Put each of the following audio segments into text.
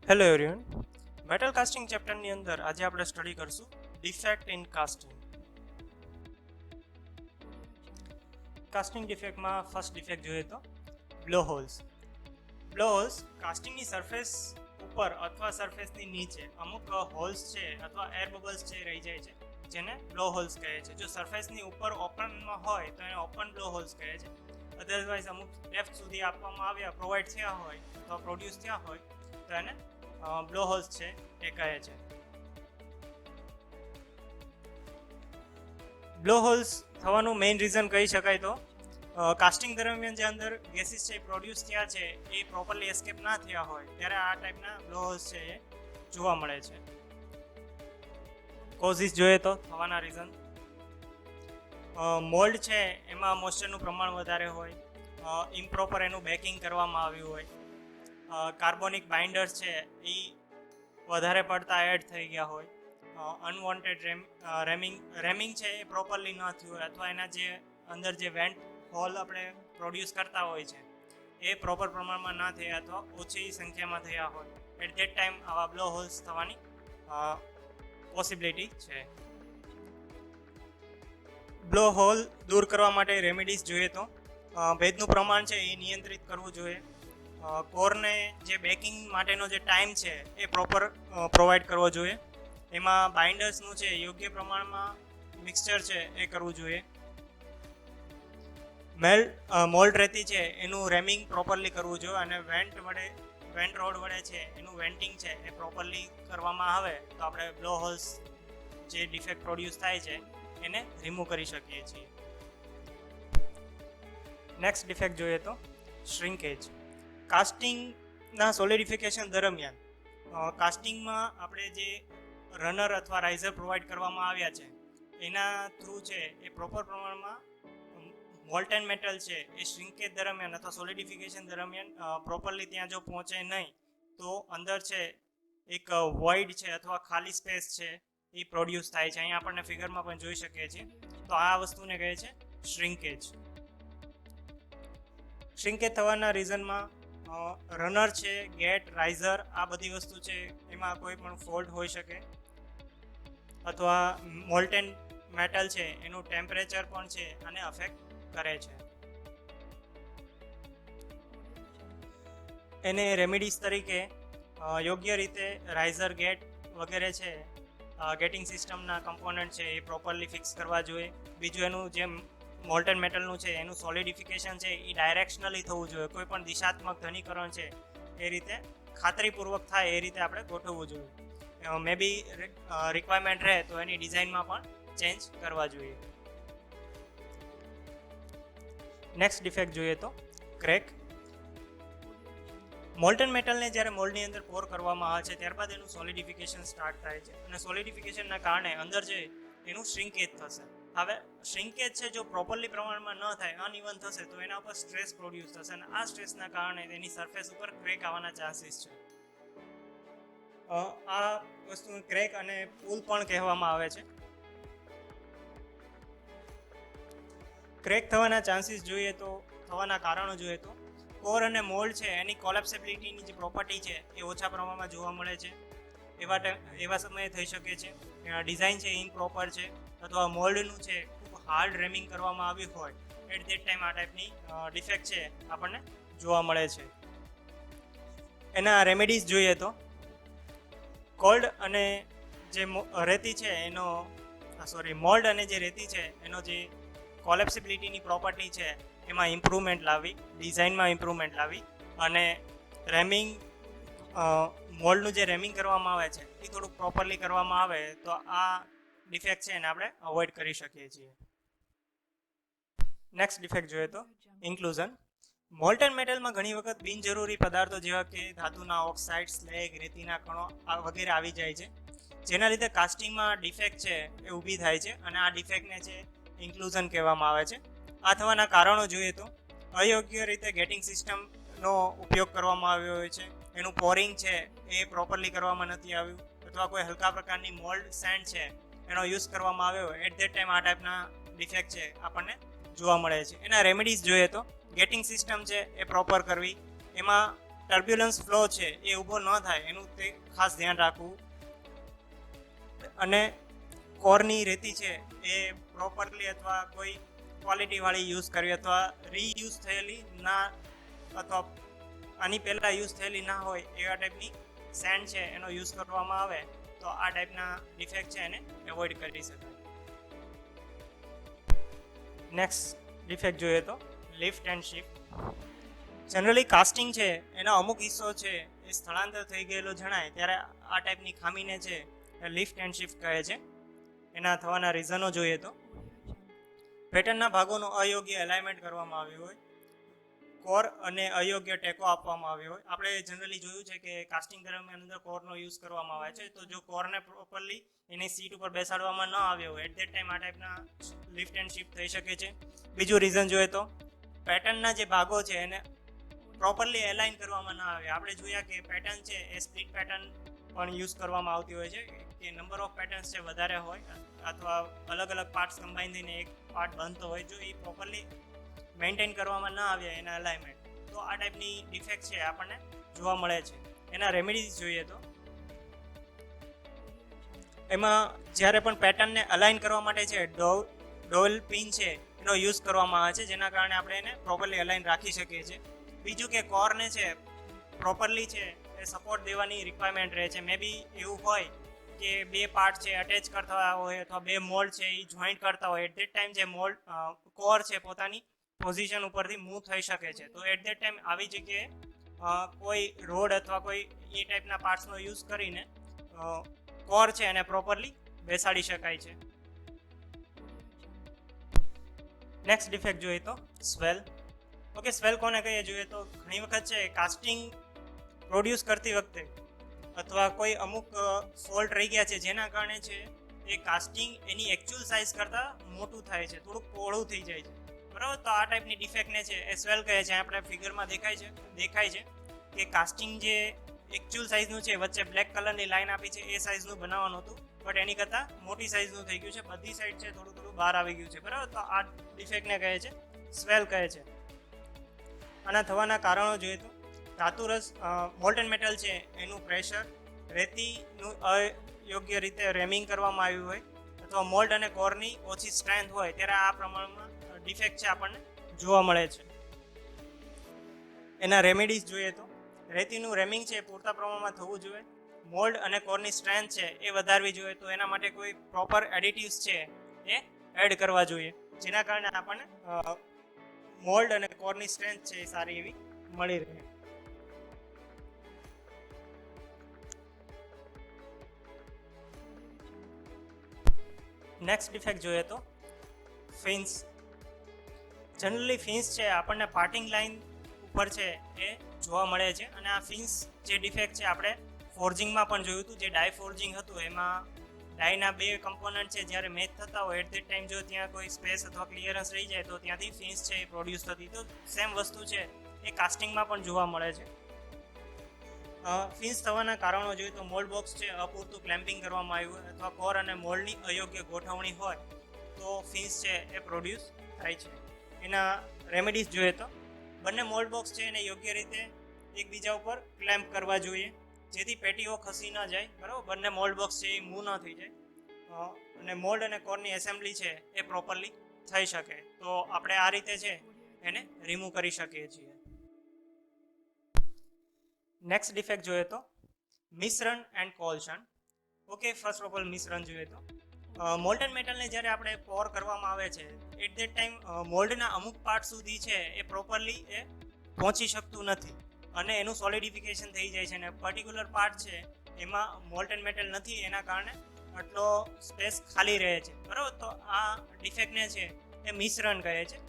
Hello everyone, metal casting ચેપ્ટરની અંદર આજે આપણે સ્ટડી કરશું ડિફેક્ટ ઇન કાસ્ટિંગ. કાસ્ટિંગ ડિફેક્ટમાં ફર્સ્ટ ડિફેક્ટ જોઈએ તો બ્લો હોલ્સ. બ્લો હોલ્સ કાસ્ટિંગની સરફેસ ઉપર અથવા સરફેસની નીચે અમુક હોલ્સ છે અથવા એર બબલ્સ છે રહી જાય છે, જેને બ્લો હોલ્સ કહે છે. જો સરફેસની ઉપર ઓપનમાં હોય તો એને ઓપન બ્લો હોલ્સ કહે છે. અધરવાઇઝ અમુક ડેપ્થ સુધી આપવામાં આવ્યા પ્રોવાઈડ થયા હોય અથવા પ્રોડ્યુસ થયા હોય તો એને બ્લો હોલ્સ છે એ કહે છે. બ્લો હોલ્સ થવાનું મેઇન રીઝન કહી શકાય તો કાસ્ટિંગ દરમિયાન જે અંદર ગેસીસ છે પ્રોડ્યુસ થયા છે એ પ્રોપરલી એસ્કેપ ના થયા હોય ત્યારે આ ટાઈપના બ્લો હોલ્સ છે એ જોવા મળે છે. કોઝિસ જોઈએ તો થવાના રીઝન મોલ્ડ છે એમાં મોઇસ્ચરનું પ્રમાણ વધારે હોય, ઇમ્પ્રોપર એનું બેકિંગ કરવામાં આવ્યું હોય, કાર્બોનિક બાઇન્ડર્સ છે એ વધારે પડતા એડ થઈ ગયા હોય, અનવોન્ટેડ રેમિંગ છે એ પ્રોપરલી ન થયું હોય અથવા એના જે અંદર જે વેન્ટ હોલ આપણે પ્રોડ્યુસ કરતા હોય છે એ પ્રોપર પ્રમાણમાં ના થયા અથવા ઓછી સંખ્યામાં થયા હોય, એટ ધેટ ટાઈમ આવા બ્લો હોલ્સ થવાની પોસિબિલિટી છે. બ્લો હોલ દૂર કરવા માટે રેમેડીઝ જોઈએ તો ભેજનું પ્રમાણ છે એ નિયંત્રિત કરવું જોઈએ. કોરને જે બેકિંગ માટેનો જે ટાઈમ છે એ પ્રોપર પ્રોવાઈડ કરવો જોઈએ. એમાં બાઇન્ડર્સનું છે યોગ્ય પ્રમાણમાં મિક્સચર છે એ કરવું જોઈએ. મોલ્ડ રેતી છે એનું રેમિંગ પ્રોપરલી કરવું જોઈએ અને વેન્ટ રોડ વડે છે એનું વેન્ટિંગ છે એ પ્રોપરલી કરવામાં આવે તો આપણે બ્લો હોલ્સ જે ડિફેક્ટ પ્રોડ્યુસ થાય છે એને રિમૂવ કરી શકીએ છીએ. નેક્સ્ટ ડિફેક્ટ જોઈએ તો શ્રિંકેજ. કાસ્ટિંગના સોલિડિફિકેશન દરમિયાન કાસ્ટિંગમાં આપણે જે રનર અથવા રાઇઝર પ્રોવાઈડ કરવામાં આવ્યા છે એના થ્રુ છે એ પ્રોપર પ્રમાણમાં મોલ્ટેન મેટલ છે એ શ્રિંકેજ દરમિયાન અથવા સોલિડિફિકેશન દરમિયાન પ્રોપરલી ત્યાં જો પહોંચે નહીં તો અંદર છે એક વોઇડ છે અથવા ખાલી સ્પેસ છે એ પ્રોડ્યુસ થાય છે. અહીંયા આપણને ફિગરમાં પણ જોઈ શકીએ છીએ. તો આ વસ્તુને કહે છે શ્રિંકેજ. શ્રિંકેજ થવાના રીઝનમાં રનર છે, ગેટ, રાઇઝર આ બધી વસ્તુ છે એમાં કોઈ પણ ફોલ્ટ હોઈ શકે અથવા મોલ્ટેન મેટલ છે એનું ટેમ્પરેચર પણ છે આને અફેક્ટ કરે છે. એને રેમેડીઝ તરીકે યોગ્ય રીતે રાઇઝર, ગેટ વગેરે છે ગેટિંગ સિસ્ટમના કમ્પોનન્ટ છે એ પ્રોપરલી ફિક્સ કરવા જોઈએ. બીજું એનું જે મોલ્ટન મેટલનું છે એનું સોલિડિફિકેશન છે એ ડાયરેક્શનલી થવું જોઈએ. કોઈ પણ દિશાત્મક ઘનીકરણ છે એ રીતે ખાતરીપૂર્વક થાય એ રીતે આપણે ગોઠવવું જોઈએ. મે બી રિક્વાયરમેન્ટ રહે તો એની ડિઝાઇનમાં પણ ચેન્જ કરવા જોઈએ. નેક્સ્ટ ડિફેક્ટ જોઈએ તો ક્રેક. મોલ્ટન મેટલને જ્યારે મોલ્ડની અંદર પોર કરવામાં આવે છે ત્યારબાદ એનું સોલિડિફિકેશન સ્ટાર્ટ થાય છે અને સોલિડિફિકેશનના કારણે અંદર જે એનું શ્રિંકેજ થશે. હવે શ્રિંકેજ છે જો પ્રોપરલી પ્રમાણમાં ન થાય, અનઇવન થશે તો એના ઉપર સ્ટ્રેસ પ્રોડ્યુસ થશે અને આ સ્ટ્રેસના કારણે તેની સરફેસ ઉપર ક્રેક આવવાના ચાન્સીસ છે. આ વસ્તુ ક્રેક અને પુલ પણ કહેવામાં આવે છે. ક્રેક થવાના ચાન્સીસ જોઈએ તો થવાના કારણો જોઈએ તો કોર અને મોલ્ડ છે એની કોલેપ્સેબિલિટીની જે પ્રોપર્ટી છે એ ઓછા પ્રમાણમાં જોવા મળે છે. એવા સમયે થઈ શકે છે. ડિઝાઇન છે ઇનપ્રોપર છે અથવા મોલ્ડનું છે ખૂબ હાર્ડ રેમિંગ કરવામાં આવ્યું હોય એટ ધેટ ટાઈમ આ ટાઈપની ડિફેક્ટ છે આપણને જોવા મળે છે. એના રેમેડીઝ જોઈએ તો કોલ્ડ અને જે રેતી છે એનો મોલ્ડ અને જે રેતી છે એનો જે કોલેપ્સિબિલિટીની પ્રોપર્ટી છે એમાં ઇમ્પ્રુવમેન્ટ લાવી, ડિઝાઇનમાં ઇમ્પ્રુવમેન્ટ લાવી અને રેમિંગ મોલ્ડનું જે રેમિંગ કરવામાં આવે છે એ થોડુંક પ્રોપરલી કરવામાં આવે તો આ ડિફેક્ટ છે એને આપણે અવોઇડ કરી શકીએ છીએ. નેક્સ્ટ ડિફેક્ટ જોઈએ તો ઇન્ક્લુઝન. મોલ્ટન મેટલમાં ઘણી વખત બિનજરૂરી પદાર્થો જેવા કે ધાતુના ઓક્સાઇડ, સ્લેગ, રેતીના કણો વગેરે આવી જાય છે જેના લીધે કાસ્ટિંગમાં ડિફેક્ટ છે એ ઊભી થાય છે અને આ ડિફેક્ટને છે ઇન્ક્લુઝન કહેવામાં આવે છે. આ થવાના કારણો જોઈએ તો અયોગ્ય રીતે ગેટિંગ સિસ્ટમનો ઉપયોગ કરવામાં આવ્યો હોય છે, એનું પોરિંગ છે એ પ્રોપરલી કરવામાં નથી આવ્યું અથવા કોઈ હલકા પ્રકારની મોલ્ડ સેન્ડ છે એનો યુઝ કરવામાં આવ્યો હોય એટ ધેટ ટાઈમ આ ટાઈપના ડિફેક્ટ છે આપણને જોવા મળે છે. એના રેમેડીઝ જોઈએ તો ગેટિંગ સિસ્ટમ છે એ પ્રોપર કરવી, એમાં ટર્બ્યુલન્સ ફ્લો છે એ ઊભો ન થાય એનું તે ખાસ ધ્યાન રાખવું. અને કોરની રેતી છે એ પ્રોપરલી અથવા કોઈ ક્વોલિટીવાળી યુઝ કરવી અથવા રીયુઝ થયેલી ના અથવા આની પહેલાં યુઝ થયેલી ના હોય એવા ટાઈપની સેન્ડ છે એનો યુઝ કરવામાં આવે તો આ ટાઈપના ડિફેક્ટ છે એને એવોઇડ કરી શકાય. નેક્સ્ટ ડિફેક્ટ જોઈએ તો lift and shift. Generally casting છે એનો અમુક હિસ્સો છે એ સ્થળાંતર થઈ ગયેલો જણાય ત્યારે આ ટાઈપની ખામીને છે લિફ્ટ એન્ડ શિફ્ટ કહે છે. એના થવાના રીઝનો જોઈએ તો પેટર્નના ભાગોનું અયોગ્ય અલાઇનમેન્ટ કરવામાં આવ્યું હોય, કોર અને અયોગ્ય ટેકો આપવામાં આવ્યો હોય. આપણે જનરલી જોયું છે કે કાસ્ટિંગ દરમિયાન અંદર કોરનો યુઝ કરવામાં આવે છે, તો જો કોરને પ્રોપરલી એની સીટ ઉપર બેસાડવામાં ન આવ્યો હોય એટ ધેટ ટાઈમ આ ટાઈપના લિફ્ટ એન્ડ શિફ્ટ થઈ શકે છે. બીજું રીઝન જોઈએ તો પેટર્નના જે ભાગો છે એને પ્રોપરલી એલાઇન કરવામાં ન આવે. આપણે જોયા કે પેટર્ન છે એ સ્પ્લિટ પેટર્ન પણ યુઝ કરવામાં આવતી હોય છે કે નંબર ઓફ પેટર્ન્સ છે વધારે હોય અથવા અલગ અલગ પાર્ટ્સ કમ્બાઈન થઈને એક પાર્ટ બનતો હોય. જો એ પ્રોપરલી મેન્ટેન કરવામાં ના આવ્યા એના અલાઇનમેન્ટ તો આ ટાઈપની ડિફેક્ટ છે આપણને જોવા મળે છે. એના રેમેડીઝ જોઈએ તો એમાં જ્યારે પણ પેટર્નને અલાઇન કરવા માટે છે ડોલ પિન છે એનો યુઝ કરવામાં આવે છે, જેના કારણે આપણે એને પ્રોપરલી અલાઇન રાખી શકીએ છીએ. બીજું કે કોરને છે પ્રોપરલી છે એ સપોર્ટ દેવાની રિક્વાયરમેન્ટ રહે છે. મે બી એવું હોય કે બે પાર્ટ છે અટેચ કરતા હોય અથવા બે મોલ્ડ છે એ જોઈન્ટ કરતા હોય એટ ધેટ ટાઈમ જે મોલ્ડ કોર છે પોતાની પોઝિશન ઉપરથી મૂવ થઈ શકે છે. તો એટ ધેટ ટાઈમ આવી જગ્યાએ કોઈ રોડ અથવા કોઈ એ ટાઈપના પાર્ટ્સનો યુઝ કરીને કોર છે એને પ્રોપરલી બેસાડી શકાય છે. નેક્સ્ટ ડિફેક્ટ જોઈએ તો સ્વેલ. ઓકે, સ્વેલ કોને કહીએ જોઈએ તો ઘણી વખત છે કાસ્ટિંગ પ્રોડ્યુસ કરતી વખતે અથવા કોઈ અમુક ફોલ્ટ રહી ગયા છે જેના કારણે છે એ કાસ્ટિંગ એની એકચ્યુઅલ સાઇઝ કરતાં મોટું થાય છે, થોડુંક પહોળું થઈ જાય છે, બરાબર. તો આ ટાઈપની ડિફેક્ટને છે એ સ્વેલ કહે છે. આપણે ફિગરમાં દેખાય છે કે કાસ્ટિંગ જે એકચ્યુઅલ સાઇઝનું છે વચ્ચે બ્લેક કલરની લાઇન આપી છે એ સાઇઝનું બનાવવાનું હતું બટ એની કરતાં મોટી સાઇઝનું થઈ ગયું છે, બધી સાઈડ છે થોડું બહાર આવી ગયું છે, બરાબર. તો આ ડિફેક્ટને કહે છે સ્વેલ કહે છે. આના થવાના કારણો જોઈએ તો ધાતુરસ મોલ્ટન મેટલ છે એનું પ્રેશર, રેતીનું અયોગ્ય રીતે રેમિંગ કરવામાં આવ્યું હોય અથવા મોલ્ડ અને કોરની ઓછી સ્ટ્રેન્થ હોય ત્યારે આ પ્રમાણમાં ડિફેક્ટ છે આપણને જોવા મળે છે. એના રેમેડીઝ જોઈએ તો રેતીનું રેમિંગ છે પૂરતા પ્રમાણમાં થવું જોઈએ, મોલ્ડ અને કોરની સ્ટ્રેન્થ છે એ વધારવી જોઈએ. તો એના માટે કોઈ પ્રોપર એડિટિવ્સ છે એ એડ કરવા જોઈએ જેના કારણે આપણને મોલ્ડ અને કોરની સ્ટ્રેન્થ છે એ સારી એવી મળી રહે. નેક્સ્ટ ડિફેક્ટ જોઈએ તો ફિન્સ. જનરલી ફિન્સ છે આપણને પાર્ટિંગ લાઇન ઉપર છે એ જોવા મળે છે અને આ ફિન્સ જે ડિફેક્ટ છે આપણે ફોર્જિંગમાં પણ જોયું હતું. જે ડાય ફોર્જિંગ હતું એમાં ડાયના બે કમ્પોનન્ટ છે જ્યારે મેચ થતા હોય એટ ધેટ ટાઈમ જો ત્યાં કોઈ સ્પેસ અથવા ક્લિયરન્સ રહી જાય તો ત્યાંથી ફિન્સ છે એ પ્રોડ્યુસ થતી. તો સેમ વસ્તુ છે એ કાસ્ટિંગમાં પણ જોવા મળે છે. ફિન્સ થવાના કારણો જોઈએ તો મોલ્ડ બોક્સ છે અપૂરતું ક્લેમ્પિંગ કરવામાં આવ્યું હોય અથવા કોર અને મોલ્ડની અયોગ્ય ગોઠવણી હોય તો ફિન્સ છે એ પ્રોડ્યુસ થાય છે. એના રેમેડીઝ જોઈએ તો બંને મોલ્ડ બોક્સ છે એને યોગ્ય રીતે એકબીજા ઉપર ક્લેમ્પ કરવા જોઈએ જેથી પેટીઓ ખસી ન જાય, બરાબર. બંને મોલ્ડ બોક્સ છે એ મૂવ ન થઈ જાય અને મોલ્ડ અને કોરની એસેમ્બલી છે એ પ્રોપરલી થઈ શકે. તો આપણે આ રીતે છે એને રિમૂવ કરી શકીએ છીએ. નેક્સ્ટ ડિફેક્ટ જોઈએ તો misrun and cold shut. Okay, first of all misrun જોઈએ તો મોલ્ટન મેટલને જ્યારે આપણે પોર કરવામાં આવે છે એટ ધેટ ટાઈમ મોલ્ડના અમુક પાર્ટ સુધી છે એ પ્રોપરલી એ પહોંચી શકતું નથી અને એનું સોલિડિફિકેશન થઈ જાય છે અને પર્ટિક્યુલર પાર્ટ છે એમાં મોલ્ટન મેટલ નથી એના કારણે આટલો સ્પેસ ખાલી રહે છે, બરાબર. તો આ ડિફેક્ટને છે એ મિશ્રણ કહે છે.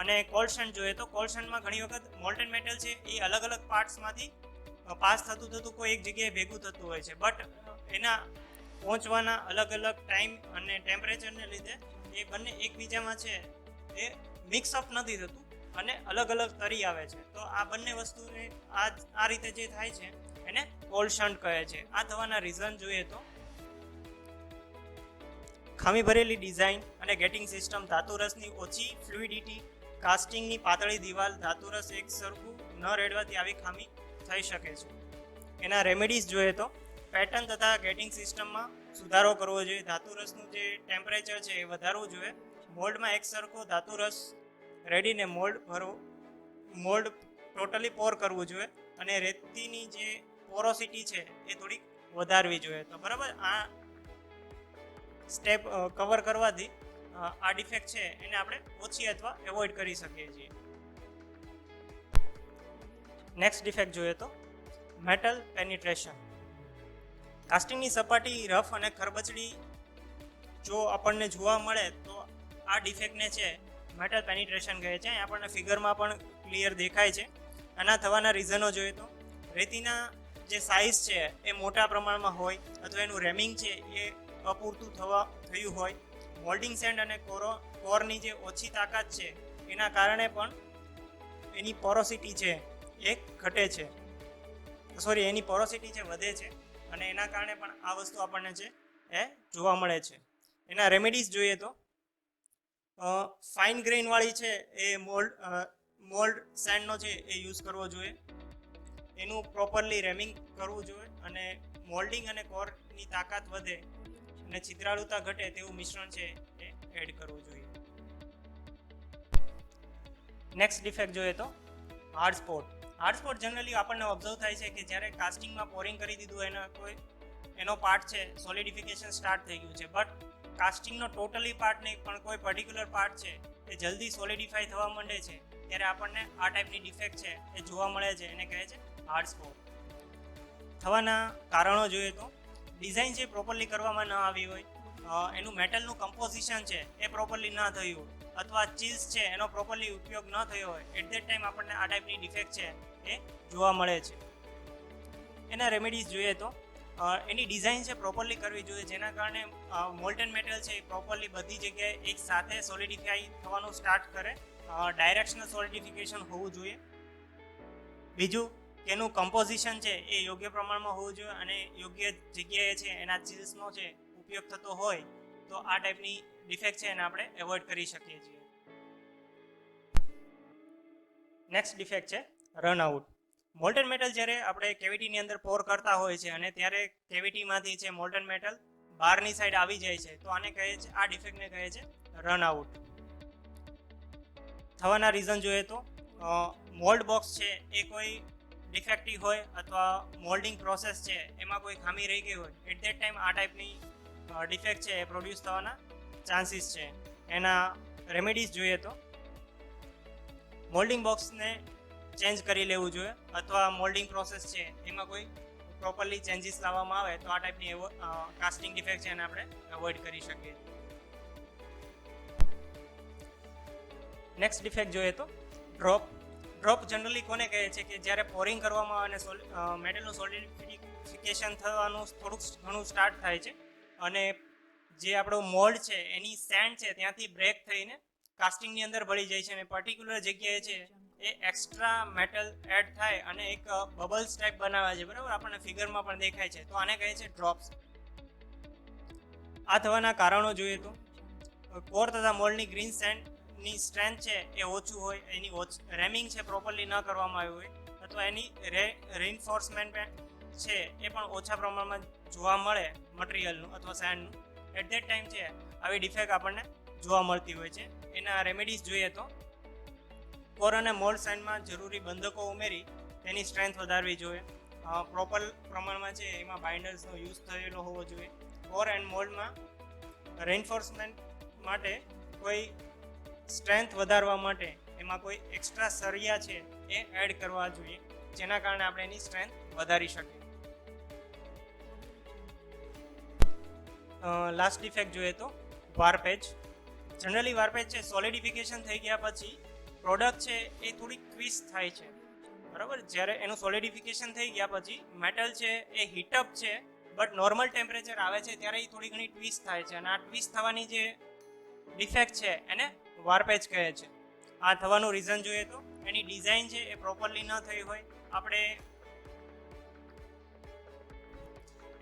અને કોલ્શન જોઈએ તો કોલ્શનમાં ઘણી વખત મોલ્ટન મેટલ છે એ અલગ અલગ પાર્ટ્સમાંથી પાસ થતું કોઈ એક જગ્યાએ ભેગું થતું હોય છે બટ એના પહોંચવાના અલગ અલગ ટાઈમ અને ટેમ્પરેચરને લીધે એ બંને એકબીજામાં છે એ મિક્સઅપ નથી થતું અને અલગ અલગ તરી આવે છે. તો આ બંને વસ્તુને આ રીતે જે થાય છે એને કોલ્શન કહે છે. આ થવાના રીઝન જોઈએ તો ખામી ભરેલી ડિઝાઇન અને ગેટિંગ સિસ્ટમ, ધાતુરસની ઓછી ફ્લુઇડિટી, કાસ્ટિંગની પાતળી દિવાલ, ધાતુરસ એક સરખું ન ન રેડવાથી આવી ખામી થઈ શકે છે. એના રેમેડીઝ જોઈએ તો પેટર્ન તથા ગેટિંગ સિસ્ટમમાં સુધારો કરવો જોઈએ. ધાતુરસનું જે ટેમ્પરેચર છે એ વધારવું જોઈએ. મોલ્ડમાં એક સરખો ધાતુરસ રેડીને મોલ્ડ ટોટલી પોર કરવું જોઈએ અને રેતીની જે પોરોસિટી છે એ થોડીક વધારવી જોઈએ. તો બરાબર, આ સ્ટેપ કવર કરવાથી આ ડિફેક્ટ છે એને આપણે ઓછી અથવા એવોઇડ કરી શકીએ છીએ. નેક્સ્ટ ડિફેક્ટ જોઈએ તો મેટલ પેનિટ્રેશન. કાસ્ટિંગની સપાટી રફ અને ખરબચડી જો આપણને જોવા મળે તો આ ડિફેક્ટને છે મેટલ પેનિટ્રેશન કહે છે. આપણને ફિગરમાં પણ ક્લિયર દેખાય છે. આના થવાના રીઝનો જોઈએ તો રેતીના જે સાઇઝ છે એ મોટા પ્રમાણમાં હોય અથવા એનું રેમિંગ છે એ અપૂરતું થયું હોય. મોલ્ડિંગ સેન્ડ અને કોરની જે ઓછી તાકાત છે એના કારણે પણ એની પોરોસિટી છે એ ઘટે છે, એની પોરોસિટી છે વધે છે અને એના કારણે પણ આ વસ્તુ આપણને છે એ જોવા મળે છે. એના રેમેડીઝ જોઈએ તો ફાઇન ગ્રેઇનવાળી છે એ મોલ્ડ સેન્ડનો છે એ યુઝ કરવો જોઈએ. એનું પ્રોપરલી રેમિંગ કરવું જોઈએ અને મોલ્ડિંગ અને કોરની તાકાત વધે અને છિદ્રાળુતા ઘટે તેવું મિશ્રણ છે એ એડ કરવું જોઈએ. નેક્સ્ટ ડિફેક્ટ જોઈએ તો hard spot. Hard spot generally આપણને ઓબ્ઝર્વ થાય છે કે જ્યારે કાસ્ટિંગમાં પોરિંગ કરી દીધું એનો પાર્ટ છે સોલિડિફિકેશન સ્ટાર્ટ થઈ ગયું છે, બટ કાસ્ટિંગનો ટોટલી પાર્ટ નહીં પણ કોઈ પર્ટિક્યુલર પાર્ટ છે એ જલ્દી સોલિડિફાઈ થવા માંડે છે ત્યારે આપણને આ ટાઈપની ડિફેક્ટ છે એ જોવા મળે છે. એને કહે છે હાર્ડ સ્પોટ. થવાના કારણો જોઈએ તો ડિઝાઇન જે પ્રોપરલી કરવામાં ન આવી હોય, એનું મેટલનું કમ્પોઝિશન છે એ પ્રોપરલી ન થયું હોય અથવા ચીઝ છે એનો પ્રોપરલી ઉપયોગ ન થયો હોય, એટ ધેટ ટાઈમ આપણને આ ટાઈપની ડિફેક્ટ છે એ જોવા મળે છે. એના રેમેડીઝ જોઈએ તો એની ડિઝાઇન છે પ્રોપરલી કરવી જોઈએ જેના કારણે મોલ્ટન મેટલ છે એ પ્રોપરલી બધી જગ્યાએ એક સાથે સોલિડિફાઈ થવાનું સ્ટાર્ટ કરે. ડાયરેક્શનલ સોલિડિફિકેશન હોવું જોઈએ. બીજું કે એનું કમ્પોઝિશન છે એ યોગ્ય પ્રમાણમાં હોવું જોઈએ અને યોગ્ય જગ્યાએ છે એના ચીઝનો છે ઉપયોગ થતો હોય તો આ ટાઈપની ડિફેક્ટ છે એને આપણે એવોઇડ કરી શકીએ છીએ. નેક્સ્ટ ડિફેક્ટ છે રનઆઉટ. મોલ્ટન મેટલ જ્યારે આપણે કેવિટીની અંદર પોર કરતા હોય છે અને ત્યારે કેવિટીમાંથી છે મોલ્ટન મેટલ બહારની સાઈડ આવી જાય છે તો આને કહે છે, આ ડિફેક્ટને કહે છે રનઆઉટ. થવાના રીઝન જોઈએ તો મોલ્ડ બોક્સ છે એ કોઈ ડિફેક્ટિવ હોય અથવા મોલ્ડિંગ પ્રોસેસ છે એમાં કોઈ ખામી રહી ગઈ હોય, એટ ધેટ ટાઈમ આ ટાઈપની ડિફેક્ટ છે એ પ્રોડ્યુસ થવાના ચાન્સીસ છે. એના રેમેડીઝ જોઈએ તો મોલ્ડિંગ બોક્સને ચેન્જ કરી લેવું જોઈએ અથવા મોલ્ડિંગ પ્રોસેસ છે એમાં કોઈ પ્રોપરલી ચેન્જીસ લાવવામાં આવે તો આ ટાઈપની કાસ્ટિંગ ડિફેક્ટ છે એને આપણે અવોઇડ કરી શકીએ. નેક્સ્ટ ડિફેક્ટ જોઈએ તો ડ્રોપ જનરલી કોને કહે છે કે જ્યારે પોરિંગ કરવામાં આવે અને મેટલનું સોલિડિફિકેશન થવાનું થોડુંક ઘણું સ્ટાર્ટ થાય છે અને જે આપણો મોલ્ડ છે એની સેન્ડ છે ત્યાંથી બ્રેક થઈને કાસ્ટિંગની અંદર ભળી જાય છે અને પર્ટિક્યુલર જગ્યાએ છે એ એક્સ્ટ્રા મેટલ એડ થાય અને એક બબલ્સ ટાઈપ બનાવે છે. બરાબર, આપણને ફિગરમાં પણ દેખાય છે. તો આને કહે છે ડ્રોપ્સ. આ થવાના કારણો જોઈએ તો કોર તથા મોલ્ડની ગ્રીન સેન્ડની સ્ટ્રેન્થ છે એ ઓછું હોય, એની રેમિંગ છે પ્રોપરલી ન કરવામાં આવ્યું હોય અથવા એની રીઇન્ફોર્સમેન્ટ છે એ પણ ઓછા પ્રમાણમાં જોવા મળે મટીરિયલનું અથવા સેન્ડનું, એટ ધેટ ટાઈમ છે આવી ડિફેક્ટ આપણને જોવા મળતી હોય છે. એના રેમેડીઝ જોઈએ તો કોર અને મોલ્ડ સેન્ડમાં જરૂરી બંધકો ઉમેરી તેની સ્ટ્રેન્થ વધારવી જોઈએ. પ્રોપર પ્રમાણમાં છે એમાં બાઇન્ડર્સનો યુઝ થયેલો હોવો જોઈએ. કોર એન્ડ મોલ્ડમાં રેઇન્ફોર્સમેન્ટ માટે કોઈ સ્ટ્રેન્થ વધારવા માટે એમાં કોઈ એક્સ્ટ્રા સળિયા છે એ એડ કરવા જોઈએ જેના કારણે આપણે એની સ્ટ્રેન્થ વધારી શકીએ. લાસ્ટ ડિફેક્ટ જોઈએ તો વારપેચ. જનરલી વારપેચ છે સોલિડિફિકેશન થઈ ગયા પછી પ્રોડક્ટ છે એ થોડી ટ્વિસ્ટ થાય છે. બરાબર, જ્યારે એનું સોલિડિફિકેશન થઈ ગયા પછી મેટલ છે એ હીટઅપ છે બટ નોર્મલ ટેમ્પરેચર આવે છે ત્યારે એ થોડી ઘણી ટ્વિસ્ટ થાય છે અને આ ટ્વિસ્ટ થવાની જે ડિફેક્ટ છે એને વારપેચ કહે છે. આ થવાનું રીઝન જોઈએ તો એની ડિઝાઇન છે એ પ્રોપરલી ન થઈ હોય. આપણે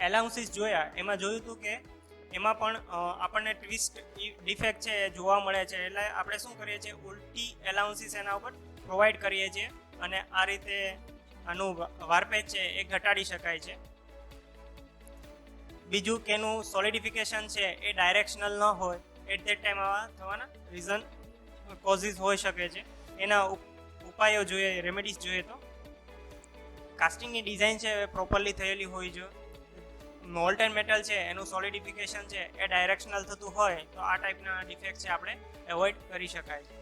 એલાઉન્સીસ જોયા એમાં જોયું હતું કે એમાં પણ આપણને ટ્વિસ્ટ ડિફેક્ટ છે એ જોવા મળે છે. એટલે આપણે શું કરીએ છીએ, ઉલટી એલાઉન્સીસ એના ઉપર પ્રોવાઈડ કરીએ છીએ અને આ રીતે આનું વારપેજ છે એ ઘટાડી શકાય છે. બીજું કે એનું સોલિડિફિકેશન છે એ ડાયરેક્શનલ ન હોય, એટ ધેટ ટાઈમ આવા થવાના રીઝન કોઝિસ હોઈ શકે છે. એના ઉપાયો જોઈએ, રેમેડીઝ જોઈએ તો કાસ્ટિંગની ડિઝાઇન છે એ પ્રોપરલી થયેલી હોવી જોઈએ. મોલ્ટેન મેટલ છે એનું સોલિડિફિકેશન છે એ ડાયરેક્શનલ થતું હોય તો આ ટાઈપના ડિફેક્ટ છે આપણે એવોઇડ કરી શકાય છે.